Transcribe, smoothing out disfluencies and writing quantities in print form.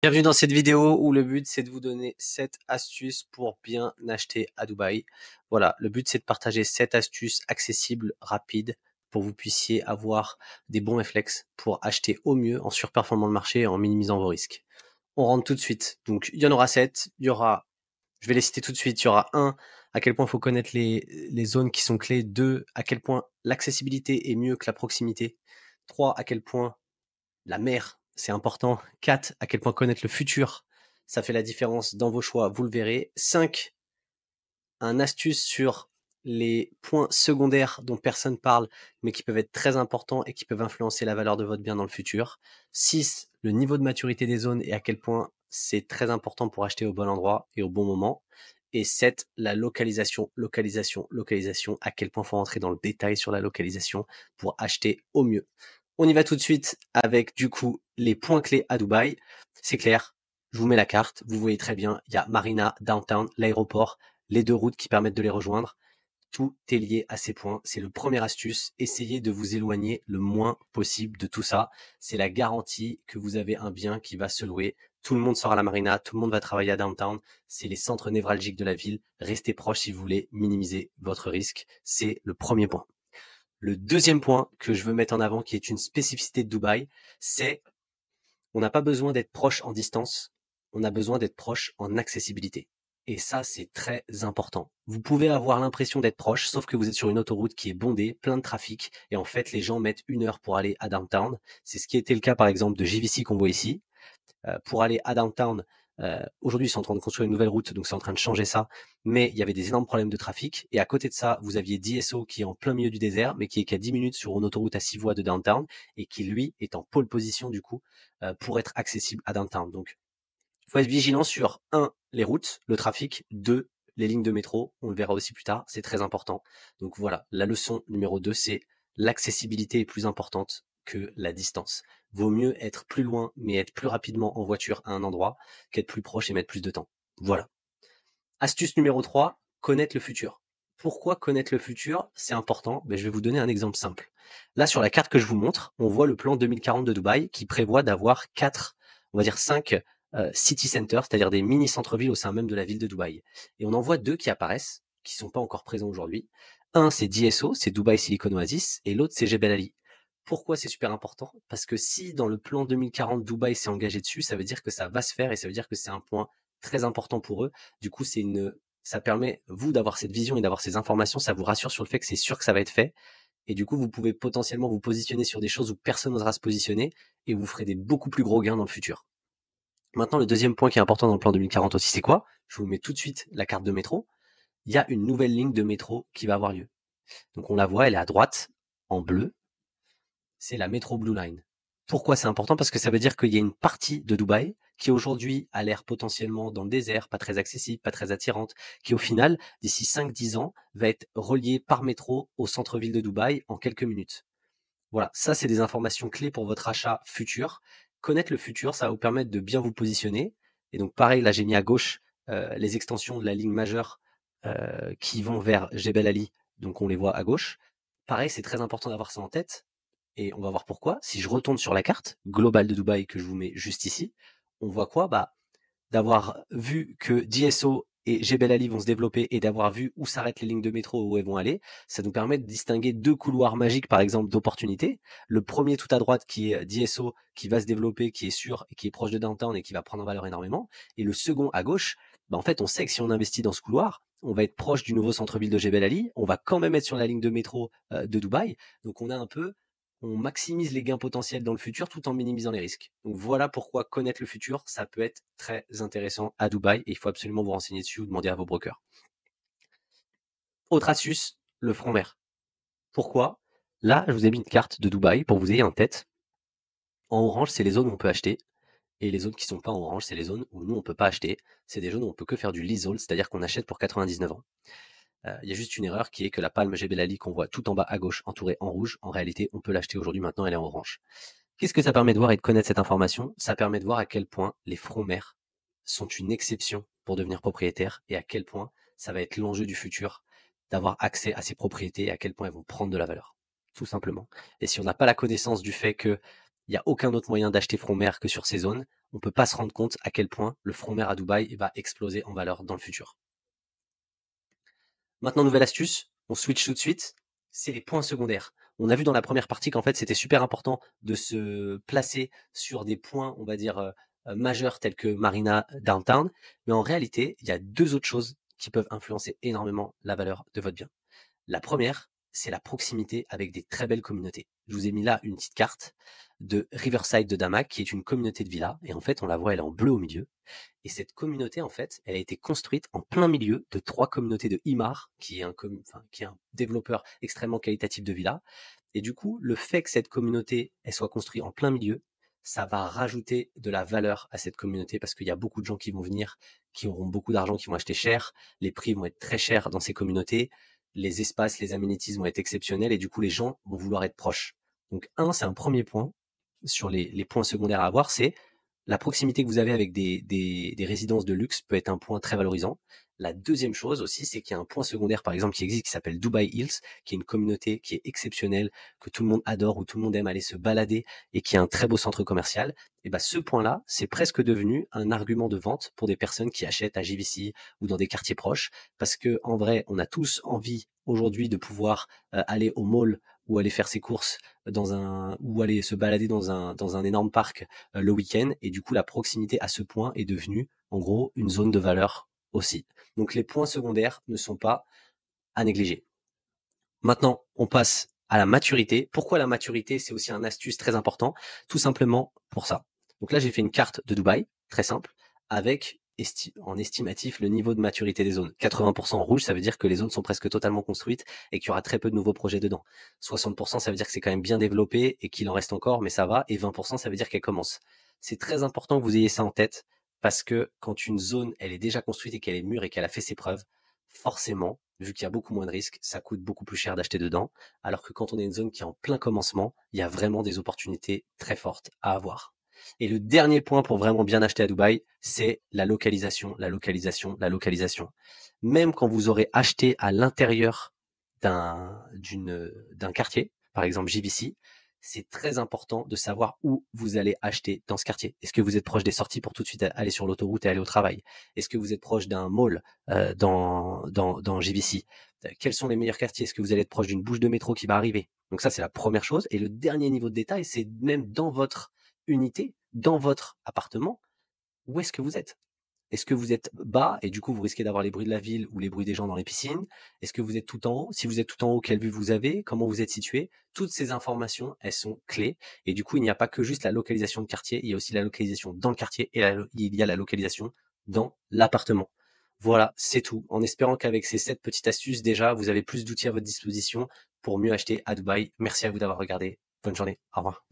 Bienvenue dans cette vidéo où le but c'est de vous donner 7 astuces pour bien acheter à Dubaï. Voilà, le but c'est de partager 7 astuces accessibles, rapides, pour que vous puissiez avoir des bons réflexes pour acheter au mieux en surperformant le marché et en minimisant vos risques. On rentre tout de suite. Donc il y en aura 7, il y aura, je vais les citer tout de suite, il y aura 1, à quel point il faut connaître les zones qui sont clés, 2, à quel point l'accessibilité est mieux que la proximité, 3, à quel point la mer, c'est important. 4, à quel point connaître le futur, ça fait la différence dans vos choix, vous le verrez. 5, un astuce sur les points secondaires dont personne parle, mais qui peuvent être très importants et qui peuvent influencer la valeur de votre bien dans le futur. 6, le niveau de maturité des zones et à quel point c'est très important pour acheter au bon endroit et au bon moment. Et 7, la localisation, à quel point il faut rentrer dans le détail sur la localisation pour acheter au mieux. On y va tout de suite avec du coup les points clés à Dubaï. C'est clair, je vous mets la carte, vous voyez très bien, il y a Marina, Downtown, l'aéroport, les 2 routes qui permettent de les rejoindre. Tout est lié à ces points. C'est le premier astuce. Essayez de vous éloigner le moins possible de tout ça. C'est la garantie que vous avez un bien qui va se louer. Tout le monde sort à la marina, tout le monde va travailler à downtown. C'est les centres névralgiques de la ville. Restez proche si vous voulez minimiser votre risque. C'est le premier point. Le deuxième point que je veux mettre en avant, qui est une spécificité de Dubaï, c'est on n'a pas besoin d'être proche en distance, on a besoin d'être proche en accessibilité. Et ça, c'est très important. Vous pouvez avoir l'impression d'être proche, sauf que vous êtes sur une autoroute qui est bondée, plein de trafic, et en fait, les gens mettent 1 heure pour aller à downtown. C'est ce qui était le cas, par exemple, de JVC qu'on voit ici. Pour aller à downtown, aujourd'hui, ils sont en train de construire une nouvelle route, donc c'est en train de changer ça. Mais il y avait des énormes problèmes de trafic. Et à côté de ça, vous aviez DSO qui est en plein milieu du désert, mais qui est qu'à 10 minutes sur une autoroute à 6 voies de downtown, et qui, lui, est en pole position, du coup, pour être accessible à downtown. Donc, il faut être vigilant sur 1, les routes, le trafic, 2, les lignes de métro, on le verra aussi plus tard, c'est très important. Donc voilà, la leçon numéro 2, c'est l'accessibilité est plus importante que la distance. Vaut mieux être plus loin, mais être plus rapidement en voiture à un endroit, qu'être plus proche et mettre plus de temps. Voilà. Astuce numéro 3, connaître le futur. Pourquoi connaître le futur, c'est important? Je vais vous donner un exemple simple. Là, sur la carte que je vous montre, on voit le plan 2040 de Dubaï qui prévoit d'avoir 4, on va dire 5 city centers, c'est-à-dire des mini centres-villes au sein même de la ville de Dubaï. Et on en voit 2 qui apparaissent, qui sont pas encore présents aujourd'hui. Un, c'est DSO, c'est Dubai Silicon Oasis, et l'autre, c'est Jebel Ali. Pourquoi c'est super important? Parce que si dans le plan 2040 Dubaï s'est engagé dessus, ça veut dire que ça va se faire et ça veut dire que c'est un point très important pour eux. Du coup, ça permet, vous, d'avoir cette vision et d'avoir ces informations, ça vous rassure sur le fait que c'est sûr que ça va être fait. Et du coup, vous pouvez potentiellement vous positionner sur des choses où personne n'osera se positionner et vous ferez des beaucoup plus gros gains dans le futur. Maintenant, le deuxième point qui est important dans le plan 2040 aussi, c'est quoi? Je vous mets tout de suite la carte de métro. Il y a une nouvelle ligne de métro qui va avoir lieu. Donc on la voit, elle est à droite, en bleu. C'est la Metro Blue Line. Pourquoi c'est important? Parce que ça veut dire qu'il y a une partie de Dubaï qui aujourd'hui a l'air potentiellement dans le désert, pas très accessible, pas très attirante, qui au final, d'ici 5-10 ans, va être reliée par métro au centre-ville de Dubaï en quelques minutes. Voilà, ça c'est des informations clés pour votre achat futur. Connaître le futur, ça va vous permettre de bien vous positionner. Et donc pareil, là j'ai mis à gauche les extensions de la ligne majeure qui vont vers Jebel Ali, donc on les voit à gauche. Pareil, c'est très important d'avoir ça en tête et on va voir pourquoi. Si je retourne sur la carte globale de Dubaï que je vous mets juste ici, on voit quoi? D'avoir vu que DSO et Jebel Ali vont se développer et d'avoir vu où s'arrêtent les lignes de métro, où elles vont aller, ça nous permet de distinguer 2 couloirs magiques, par exemple, d'opportunités. Le premier tout à droite qui est DSO, qui va se développer, qui est sûr, qui est proche de downtown et qui va prendre en valeur énormément. Et le second à gauche, en fait, on sait que si on investit dans ce couloir, on va être proche du nouveau centre-ville de Jebel Ali, on va quand même être sur la ligne de métro de Dubaï. Donc on maximise les gains potentiels dans le futur tout en minimisant les risques. Donc voilà pourquoi connaître le futur, ça peut être très intéressant à Dubaï et il faut absolument vous renseigner dessus ou demander à vos brokers. Autre astuce, le front mer. Pourquoi? Là, je vous ai mis une carte de Dubaï pour que vous ayez en tête. En orange, c'est les zones où on peut acheter. Et les zones qui sont pas en orange, c'est les zones où nous, on peut pas acheter. C'est des zones où on peut que faire du leasehold, c'est-à-dire qu'on achète pour 99 ans. Il y a juste une erreur qui est que la palme Jebel Ali qu'on voit tout en bas à gauche entourée en rouge, en réalité, on peut l'acheter aujourd'hui, maintenant elle est en orange. Qu'est-ce que ça permet de voir et de connaître cette information? Ça permet de voir à quel point les fronts mers sont une exception pour devenir propriétaire et à quel point ça va être l'enjeu du futur d'avoir accès à ces propriétés et à quel point elles vont prendre de la valeur. Tout simplement. Et si on n'a pas la connaissance du fait qu'il n'y a aucun autre moyen d'acheter front mer que sur ces zones, on peut pas se rendre compte à quel point le front mer à Dubaï va exploser en valeur dans le futur. Maintenant, nouvelle astuce, on switch tout de suite, c'est les points secondaires. On a vu dans la première partie qu'en fait, c'était super important de se placer sur des points, on va dire, majeurs tels que Marina Downtown. Mais en réalité, il y a deux autres choses qui peuvent influencer énormément la valeur de votre bien. La première, c'est la proximité avec des très belles communautés. Je vous ai mis là une petite carte de Riverside de Damak, qui est une communauté de villas. Et en fait, on la voit, elle est en bleu au milieu. Et cette communauté, en fait, elle a été construite en plein milieu de trois communautés de Imar, qui est un développeur extrêmement qualitatif de villas. Et du coup, le fait que cette communauté, elle soit construite en plein milieu, ça va rajouter de la valeur à cette communauté parce qu'il y a beaucoup de gens qui vont venir, qui auront beaucoup d'argent, qui vont acheter cher. Les prix vont être très chers dans ces communautés. Les espaces, les amenities vont être exceptionnels et du coup, les gens vont vouloir être proches. Donc, c'est un premier point sur les points secondaires à avoir, c'est la proximité que vous avez avec des résidences de luxe peut être un point très valorisant. La deuxième chose aussi, c'est qu'il y a un point secondaire, par exemple, qui existe, qui s'appelle Dubai Hills, qui est une communauté qui est exceptionnelle, que tout le monde adore, où tout le monde aime aller se balader et qui est un très beau centre commercial. Et ben, ce point-là, c'est presque devenu un argument de vente pour des personnes qui achètent à JVC ou dans des quartiers proches, parce que en vrai, on a tous envie aujourd'hui de pouvoir aller au mall ou aller faire ses courses ou aller se balader dans un énorme parc le week-end. Et du coup, la proximité à ce point est devenue, en gros, une zone de valeur aussi. Donc les points secondaires ne sont pas à négliger. Maintenant, on passe à la maturité. Pourquoi la maturité? C'est aussi un astuce très important, tout simplement pour ça. Donc là, j'ai fait une carte de Dubaï, très simple, avec en estimatif le niveau de maturité des zones. 80% rouge, ça veut dire que les zones sont presque totalement construites et qu'il y aura très peu de nouveaux projets dedans. 60%, ça veut dire que c'est quand même bien développé et qu'il en reste encore, mais ça va. Et 20%, ça veut dire qu'elle commence. C'est très important que vous ayez ça en tête parce que quand une zone, elle est déjà construite et qu'elle est mûre et qu'elle a fait ses preuves, forcément, vu qu'il y a beaucoup moins de risques, ça coûte beaucoup plus cher d'acheter dedans. Alors que quand on est une zone qui est en plein commencement, il y a vraiment des opportunités très fortes à avoir. Et le dernier point pour vraiment bien acheter à Dubaï, c'est la localisation, la localisation, la localisation. Même quand vous aurez acheté à l'intérieur d'un quartier, par exemple JVC, c'est très important de savoir où vous allez acheter dans ce quartier. Est-ce que vous êtes proche des sorties pour tout de suite aller sur l'autoroute et aller au travail? Est-ce que vous êtes proche d'un mall dans JVC? Quels sont les meilleurs quartiers? Est-ce que vous allez être proche d'une bouche de métro qui va arriver? Donc ça, c'est la première chose. Et le dernier niveau de détail, c'est même dans votre unité, dans votre appartement, où est-ce que vous êtes? Est-ce que vous êtes bas et du coup vous risquez d'avoir les bruits de la ville ou les bruits des gens dans les piscines? Est-ce que vous êtes tout en haut? Si vous êtes tout en haut, quelle vue vous avez? Comment vous êtes situé? Toutes ces informations, elles sont clés. Et du coup, il n'y a pas que juste la localisation de quartier, il y a aussi la localisation dans le quartier et il y a la localisation dans l'appartement. Voilà, c'est tout. En espérant qu'avec ces 7 petites astuces, déjà, vous avez plus d'outils à votre disposition pour mieux acheter à Dubaï. Merci à vous d'avoir regardé. Bonne journée. Au revoir.